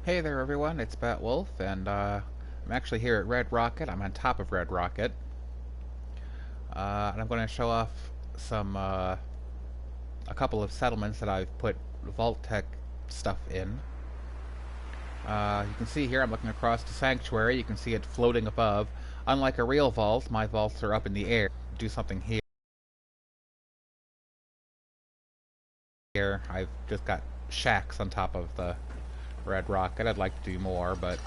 Hey there everyone, it's Bat Wolf, and I'm actually here at Red Rocket. I'm on top of Red Rocket. And I'm going to show off a couple of settlements that I've put Vault-tech stuff in. You can see here, I'm looking across the sanctuary. You can see it floating above. Unlike a real vault, my vaults are up in the air. Do something here. I've just got shacks on top of the Red Rocket. I'd like to do more, but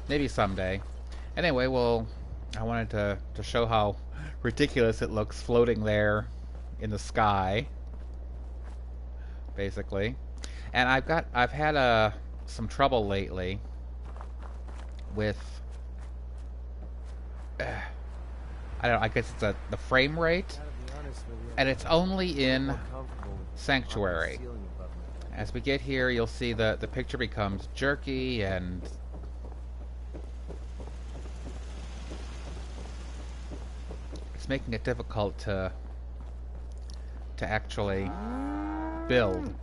maybe someday. Anyway, well, I wanted to show how ridiculous it looks floating there in the sky, basically. And I've had some trouble lately with I don't know, I guess it's the frame rate, and it's only in Sanctuary. As we get here, you'll see the picture becomes jerky and it's making it difficult to actually build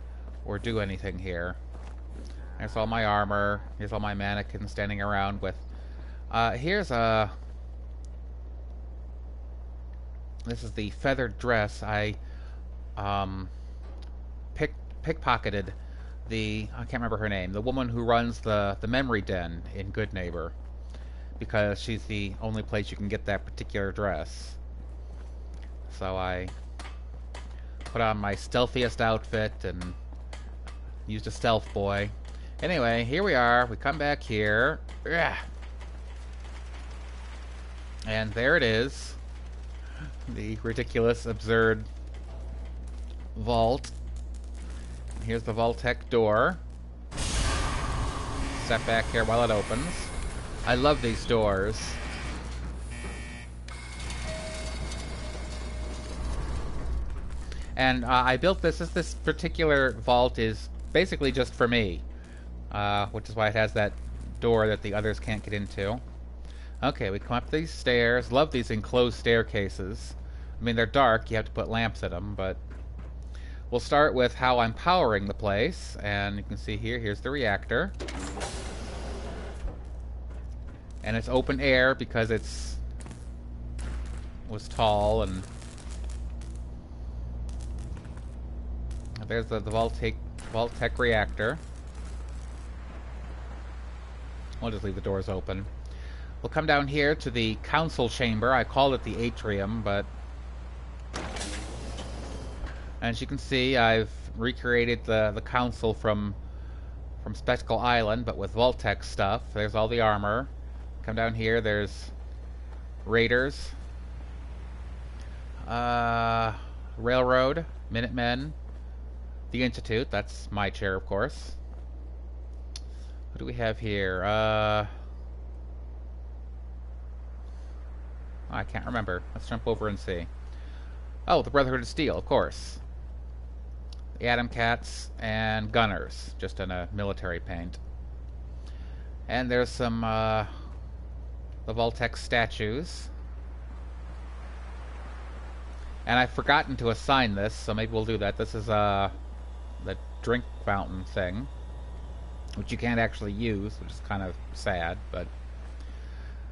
or do anything here. There's all my armor. Here's all my mannequins standing around with. Here's a. This is the feathered dress. I pickpocketed I can't remember her name. The woman who runs the memory den in Good Neighbor, because she's the only place you can get that particular dress. So I put on my stealthiest outfit and used a stealth boy. Anyway, here we are. We come back here. And there it is. The ridiculous, absurd vault. Here's the Vault-tech door. Step back here while it opens. I love these doors. And I built this particular vault is basically just for me, which is why it has that door that the others can't get into. Okay, we come up these stairs. Love these enclosed staircases. I mean, they're dark. You have to put lamps in them, but we'll start with how I'm powering the place. And you can see here's the reactor. And it's open air because it was tall, and there's the Vault-tech reactor. We'll just leave the doors open. We'll come down here to the council chamber. I called it the atrium, but as you can see, I've recreated the council from Spectacle Island, but with Vault-tech stuff. There's all the armor. Come down here, there's Raiders, Railroad, Minutemen, the Institute. That's my chair, of course. What do we have here? I can't remember. Let's jump over and see. Oh, the Brotherhood of Steel, of course. The Atom Cats and Gunners, just in a military paint. And there's some the Vault-tech statues. And I've forgotten to assign this, so maybe we'll do that. This is the drink fountain thing, which you can't actually use, which is kind of sad, but.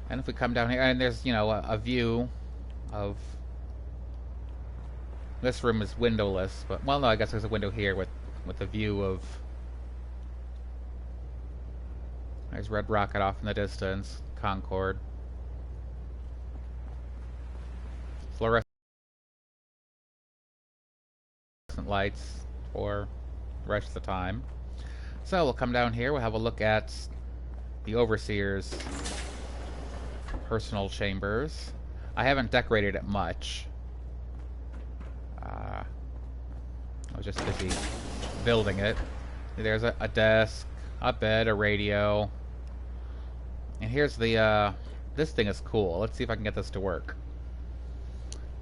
And if we come down here, and there's, you know, a view of. This room is windowless, but, well, no, I guess there's a window here with a view of. There's Red Rocket off in the distance, Concord. Fluorescent lights for the rest of the time. So we'll come down here, we'll have a look at the Overseer's personal chambers. I haven't decorated it much. I was just busy building it. There's a desk, a bed, a radio. And here's the, this thing is cool. Let's see if I can get this to work.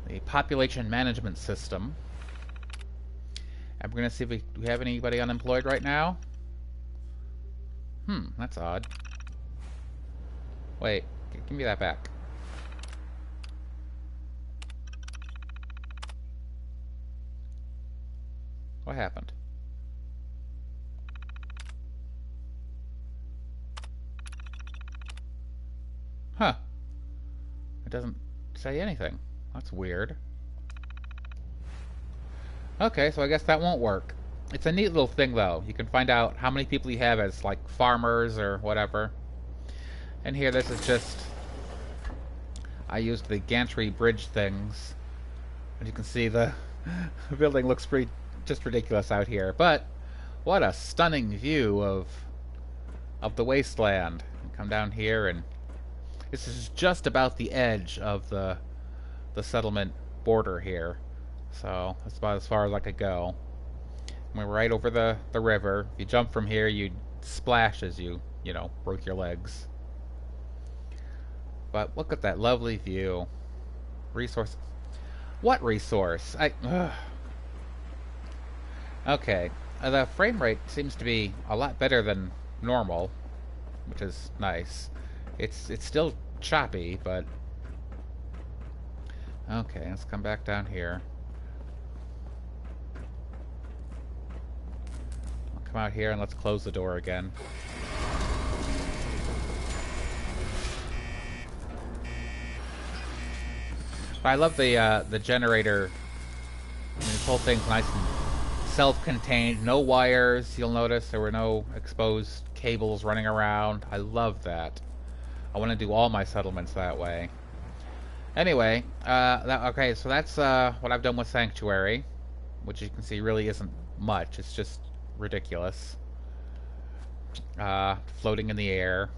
The population management system. And we're going to see if we have anybody unemployed right now. That's odd. Wait, give me that back. What happened? Huh. It doesn't say anything. That's weird. Okay, so I guess that won't work. It's a neat little thing, though. You can find out how many people you have as, like, farmers or whatever. And here, this is just... I used the gantry bridge things. As you can see, the building looks pretty just ridiculous out here. But what a stunning view of the wasteland. You come down here, and this is just about the edge of the settlement border here. So that's about as far as I could go. And we're right over the river. If you jump from here, you'd splash as you know, broke your legs. But look at that lovely view. Resource. What resource? Okay. The frame rate seems to be a lot better than normal, which is nice. It's still choppy, but... Okay, let's come back down here. I'll come out here and let's close the door again. I love the generator. I mean, this whole thing's nice and self-contained. No wires. You'll notice there were no exposed cables running around. I love that. I want to do all my settlements that way. Anyway, okay, so that's what I've done with Sanctuary, which you can see really isn't much. It's just ridiculous. Floating in the air.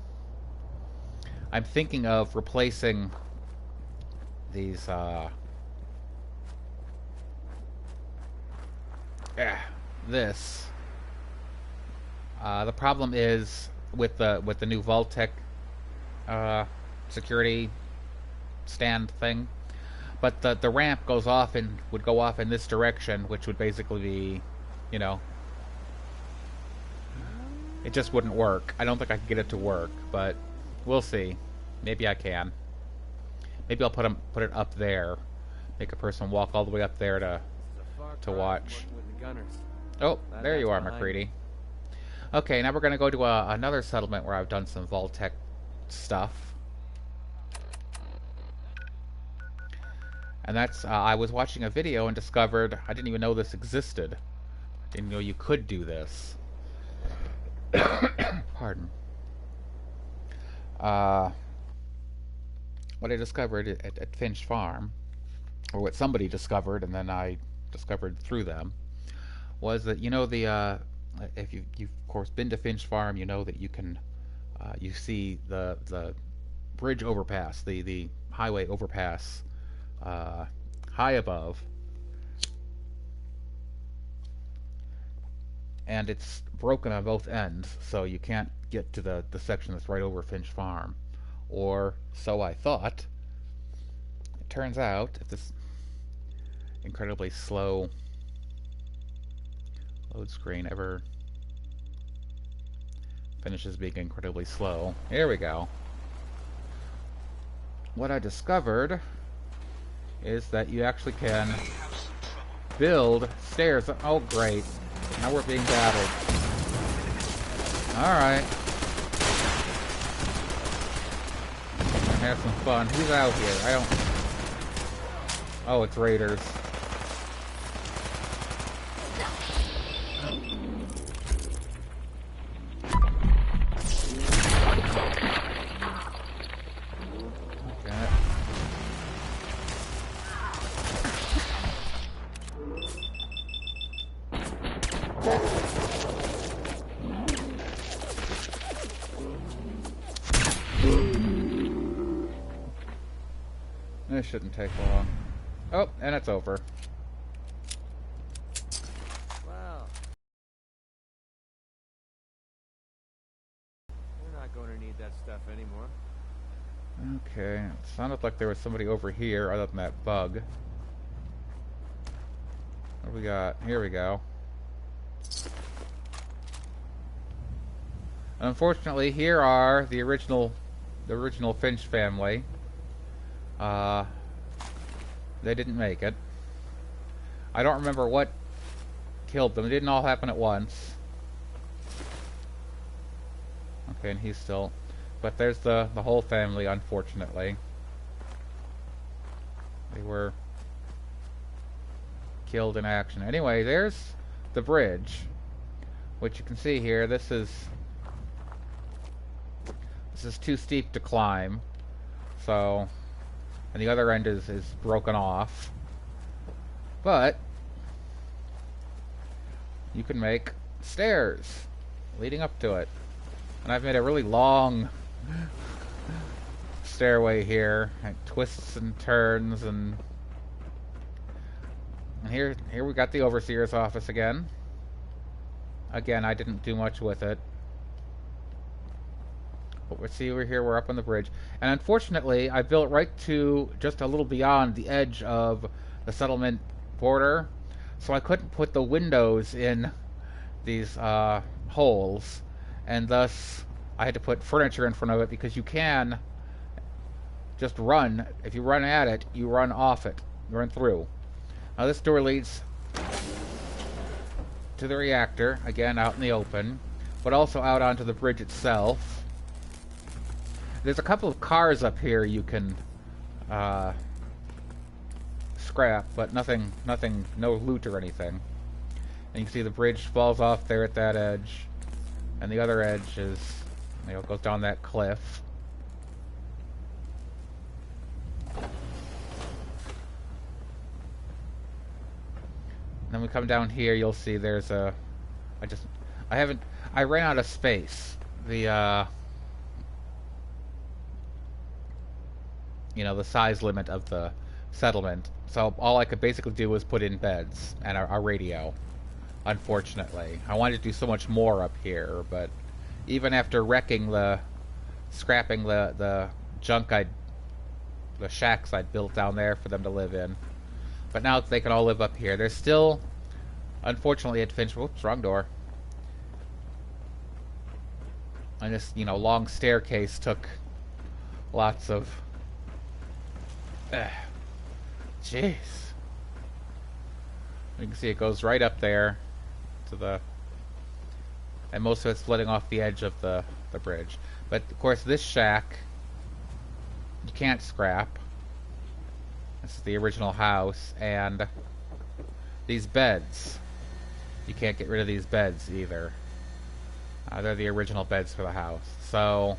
I'm thinking of replacing these this. The problem is with the new Vault-tech security stand thing, but the ramp goes off and would go off in this direction, which would basically be, you know, it just wouldn't work. I don't think I could get it to work, but we'll see. Maybe I can. Maybe I'll put it up there, make a person walk all the way up there to watch. Oh, there you are, McCready. Okay, now we're gonna go to another settlement where I've done some Vault-tech stuff, and that's I was watching a video and discovered I didn't even know this existed. Didn't know you could do this. Pardon. What I discovered at Finch Farm, or what somebody discovered, and then I discovered through them, was that, you know, if you've of course been to Finch Farm, you know that you can you see the bridge overpass, the highway overpass high above, and it's broken on both ends, so you can't get to the section that's right over Finch Farm. Or so I thought. It turns out, if this incredibly slow load screen ever finishes being incredibly slow. Here we go. What I discovered is that you actually can build stairs. Oh, great. Now we're being battled. Alright. Have some fun. Who's out here? I don't... Oh, it's raiders. This shouldn't take long. Oh, and it's over. Wow. We're not going to need that stuff anymore. Okay, it sounded like there was somebody over here other than that bug. What do we got? Here we go. Unfortunately, here are the original Finch family. They didn't make it. I don't remember what killed them. It didn't all happen at once. Okay, and he's still... But there's the whole family, unfortunately. They were killed in action. Anyway, there's the bridge, which you can see here. This is too steep to climb, so, and the other end is broken off. But you can make stairs leading up to it, and I've made a really long stairway here. It twists and turns, and here we got the overseer's office again. Again, I didn't do much with it. But we'll see over here, we're up on the bridge. And unfortunately, I built right to just a little beyond the edge of the settlement border, so I couldn't put the windows in these holes, and thus I had to put furniture in front of it, because you can just run. If you run at it, you run off it. You run through. Now this door leads to the reactor, again out in the open, but also out onto the bridge itself. There's a couple of cars up here you can scrap, but nothing, no loot or anything. And you can see the bridge falls off there at that edge, and the other edge is, goes down that cliff. And then we come down here, you'll see there's a, I ran out of space. The the size limit of the settlement. So all I could basically do was put in beds and a radio, unfortunately. I wanted to do so much more up here, but even after scrapping the junk the shacks I'd built down there for them to live in. But now they can all live up here. There's still, unfortunately, at Finch, whoops, wrong door. And this, long staircase took lots of, jeez. You can see it goes right up there to the, and most of it's splitting off the edge of the bridge. But of course this shack you can't scrap. This is the original house, and these beds, you can't get rid of these beds either. They're the original beds for the house. So,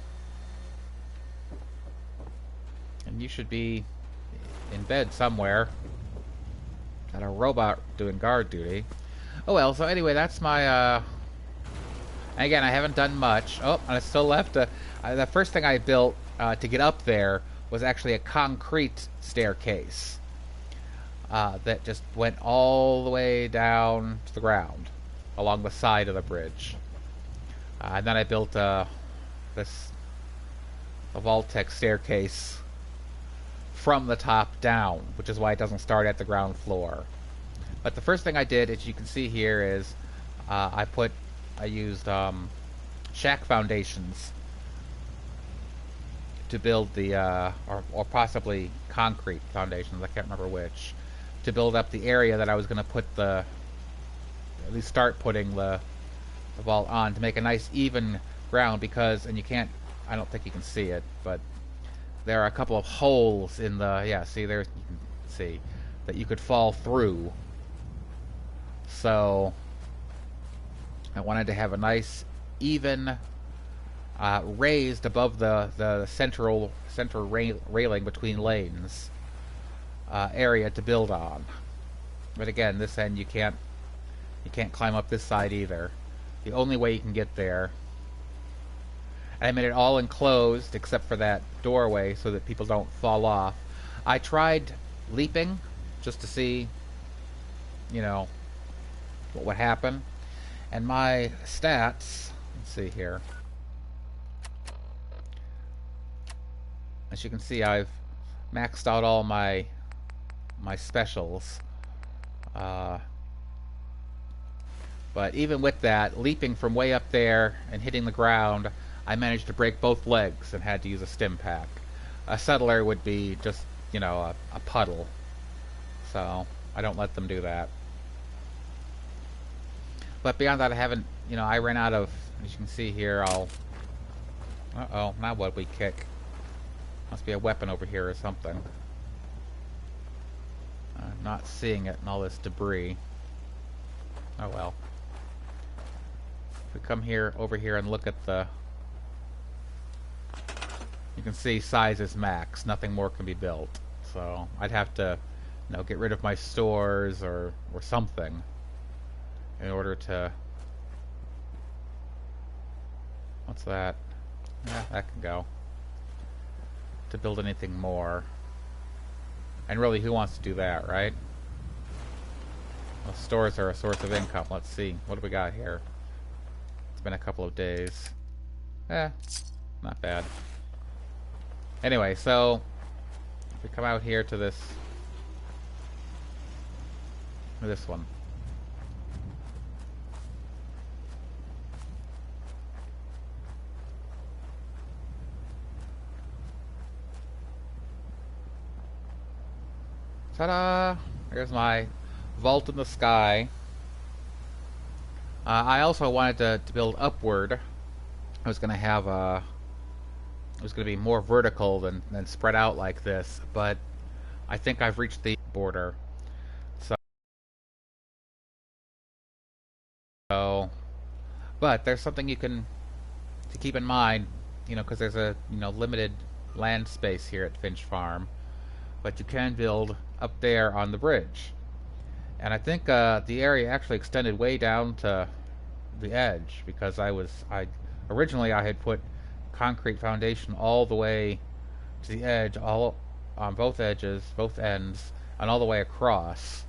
and you should be in bed somewhere. Got a robot doing guard duty. Oh well, so anyway, that's my, and again, I haven't done much. Oh, and I still left the first thing I built to get up there was actually a concrete staircase that just went all the way down to the ground along the side of the bridge. And then I built a Vault-ized staircase from the top down, which is why it doesn't start at the ground floor. But the first thing I did, as you can see here, is I used shack foundations to build the, or possibly concrete foundations, I can't remember which, to build up the area that I was going to put at least start putting the vault on, to make a nice even ground, because, and you can't, I don't think you can see it, but there are a couple of holes in the, yeah, see there, you can see, that you could fall through. So, I wanted to have a nice, even, raised above the central railing between lanes area to build on. But again, this end you can't climb up this side either. The only way you can get there. And I made it all enclosed except for that doorway so that people don't fall off. I tried leaping just to see, what would happen. And my stats, let's see here. As you can see, I've maxed out all my specials. But even with that, leaping from way up there and hitting the ground, I managed to break both legs and had to use a stim pack. A settler would be just, a puddle. So, I don't let them do that. But beyond that, I haven't, I ran out of, as you can see here, Uh-oh, now what we kick? Must be a weapon over here or something. I'm not seeing it in all this debris. Oh well. If we come here, over here, and look at the... You can see size is max. Nothing more can be built. So I'd have to, get rid of my stores or something in order to... What's that? Yeah, that can go. To build anything more. And really, who wants to do that, right? Well, stores are a source of income. Let's see. What do we got here? It's been a couple of days. Not bad. Anyway, so if we come out here to this one. Ta-da! There's my vault in the sky. I also wanted to build upward. I was going to have it was going to be more vertical than spread out like this, but I think I've reached the border. So, but there's something to keep in mind, because there's a limited land space here at Finch Farm, but you can build up there on the bridge, and I think the area actually extended way down to the edge because originally I had put concrete foundation all the way to the edge, all on both edges, both ends, and all the way across.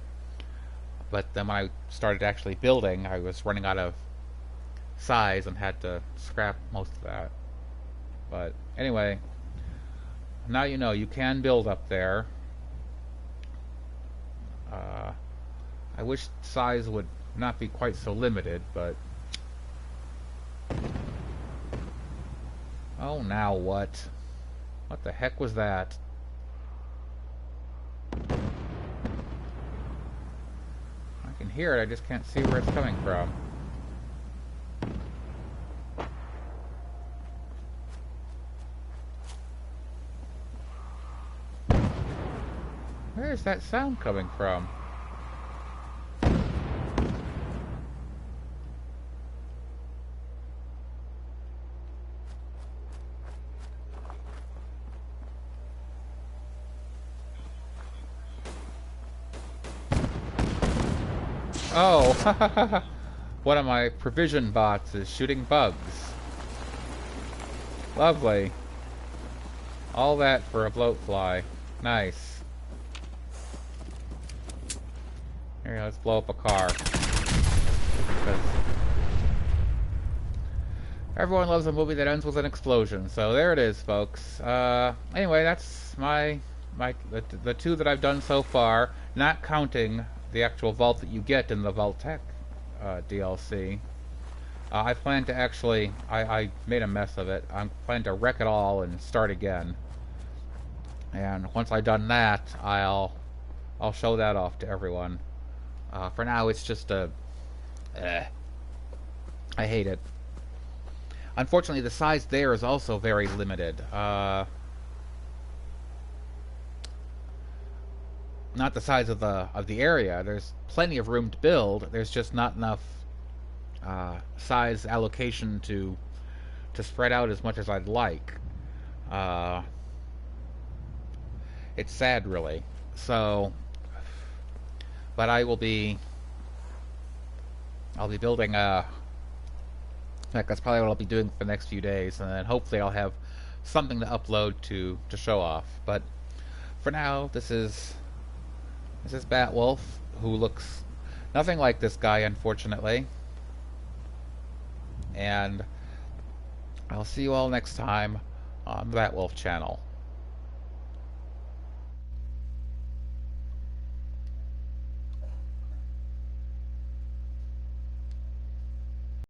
But then when I started actually building, I was running out of size and had to scrap most of that. But anyway, now you can build up there. I wish size would not be quite so limited, but... Oh, now what? What the heck was that? I can hear it, I just can't see where it's coming from. Where is that sound coming from? Oh, one of my provision bots is shooting bugs. Lovely. All that for a bloatfly. Nice. Here, let's blow up a car. Because everyone loves a movie that ends with an explosion. So there it is, folks. Anyway, that's the two that I've done so far, not counting the actual vault that you get in the Vault-Tech DLC. I plan to actually... I made a mess of it. I plan to wreck it all and start again. And once I've done that, I'll show that off to everyone. For now, it's just a... I hate it. Unfortunately, the size there is also very limited. Not the size of the area. There's plenty of room to build. There's just not enough size allocation to spread out as much as I'd like. It's sad, really. So, but I'll be building in fact, that's probably what I'll be doing for the next few days, and then hopefully I'll have something to upload to show off. But for now, this is Batwolf, who looks nothing like this guy, unfortunately. And I'll see you all next time on the Batwolf channel.